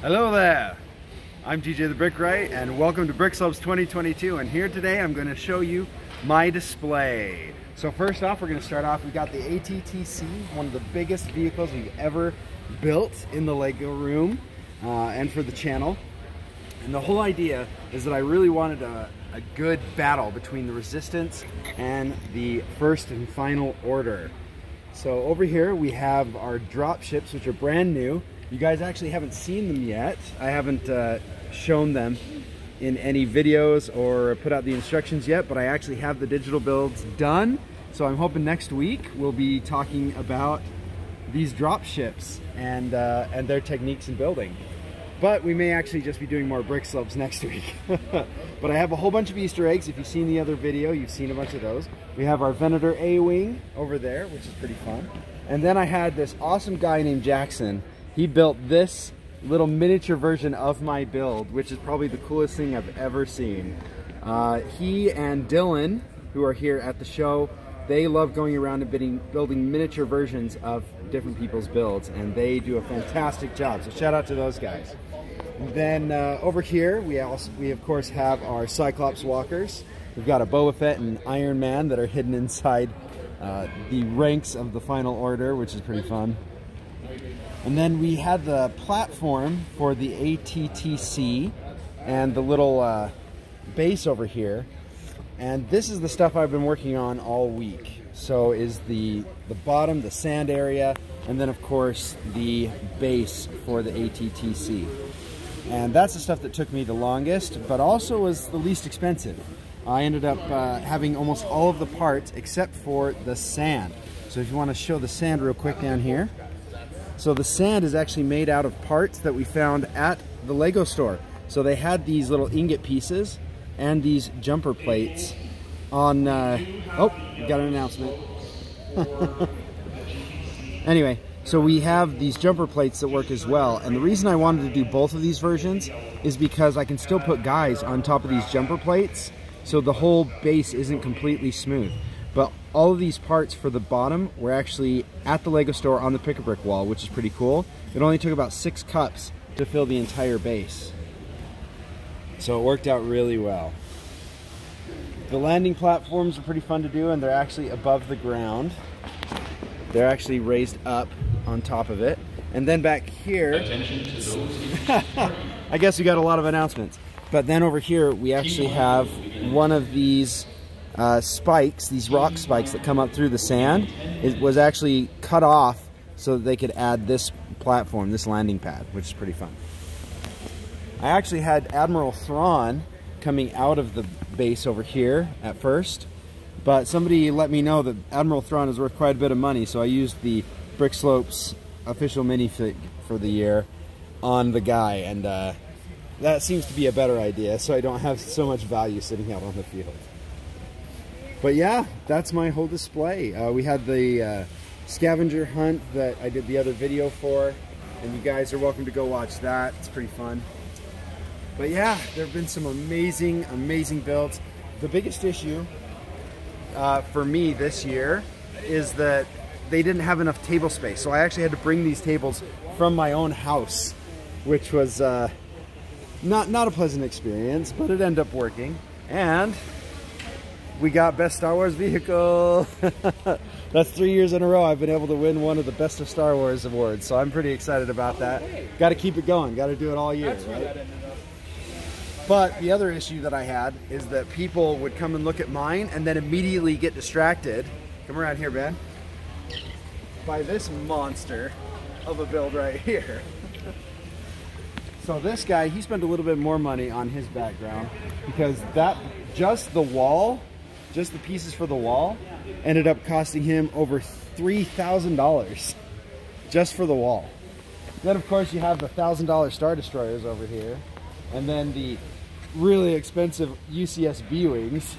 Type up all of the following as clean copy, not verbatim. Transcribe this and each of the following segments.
Hello there, I'm TJ the Brickwright and welcome to Brickslopes 2022, and here today I'm going to show you my display. So first off, we're going to start off, we got the ATTC, one of the biggest vehicles we've ever built in the Lego room and for the channel. And the whole idea is that I really wanted a good battle between the Resistance and the First and Final Order. So over here we have our Dropships, which are brand new. You guys actually haven't seen them yet. I haven't shown them in any videos or put out the instructions yet, but I actually have the digital builds done. So I'm hoping next week we'll be talking about these Dropships and their techniques in building. But we may actually just be doing more Brickslopes next week. But I have a whole bunch of Easter eggs. If you've seen the other video, you've seen a bunch of those. We have our Venator A-Wing over there, which is pretty fun. And then I had this awesome guy named Jackson. He built this little miniature version of my build, which is probably the coolest thing I've ever seen. He and Dylan, who are here at the show, they love going around and building miniature versions of different people's builds, and they do a fantastic job. So shout out to those guys. And then over here, we of course have our Cyclops walkers. We've got a Boba Fett and Iron Man that are hidden inside the ranks of the Final Order, which is pretty fun. And then we had the platform for the ATTC and the little base over here. And this is the stuff I've been working on all week. So is the bottom, the sand area, and then of course the base for the ATTC. And that's the stuff that took me the longest, but also was the least expensive. I ended up having almost all of the parts except for the sand. So if you want to show the sand real quick down here. So the sand is actually made out of parts that we found at the Lego store. So they had these little ingot pieces and these jumper plates on, oh, we got an announcement. Anyway, so we have these jumper plates that work as well. And the reason I wanted to do both of these versions is because I can still put guys on top of these jumper plates, so the whole base isn't completely smooth. But all of these parts for the bottom were actually at the Lego store on the pick-a-brick wall, which is pretty cool. It only took about 6 cups to fill the entire base. So it worked out really well. The landing platforms are pretty fun to do, and they're actually above the ground. They're actually raised up on top of it. And then back here, I guess we got a lot of announcements. But then over here, we actually have one of these spikes, these rock spikes that come up through the sand. It was actually cut off so that they could add this platform, this landing pad, which is pretty fun. I actually had Admiral Thrawn coming out of the base over here at first, but somebody let me know that Admiral Thrawn is worth quite a bit of money, so I used the Brickslopes official minifig for the year on the guy, and that seems to be a better idea, so I don't have so much value sitting out on the field. But yeah, that's my whole display. We had the scavenger hunt that I did the other video for, and you guys are welcome to go watch that. It's pretty fun. But yeah, there have been some amazing, amazing builds. The biggest issue for me this year is that they didn't have enough table space. So I actually had to bring these tables from my own house, which was not a pleasant experience, but it ended up working. And we got Best Star Wars Vehicle. That's 3 years in a row I've been able to win one of the Best of Star Wars awards, so I'm pretty excited about that. Got to keep it going, got to do it all year, right? But the other issue that I had is that people would come and look at mine and then immediately get distracted. Come around here, Ben. By this monster of a build right here. So this guy, he spent a little bit more money on his background because just the wall, just the pieces for the wall, ended up costing him over $3,000 just for the wall. Then of course you have the $1,000 Star Destroyers over here, and then the really expensive UCS B-Wings,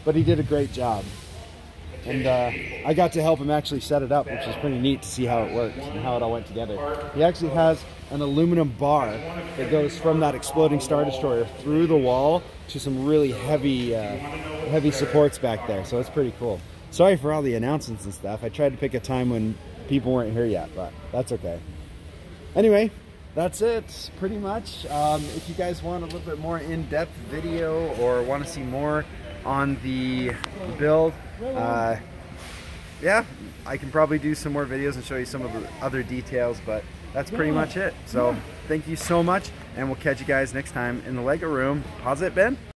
but he did a great job. And I got to help him actually set it up, which was pretty neat to see how it worked and how it all went together. He actually has an aluminum bar that goes from that exploding Star Destroyer through the wall to some really heavy supports back there, so it's pretty cool. Sorry for all the announcements and stuff. I tried to pick a time when people weren't here yet, but that's okay. Anyway, that's it pretty much. If you guys want a little bit more in-depth video or want to see more on the build, yeah, I can probably do some more videos and show you some of the other details, but that's pretty much it. So thank you so much, and we'll catch you guys next time in the Lego room. How's it been?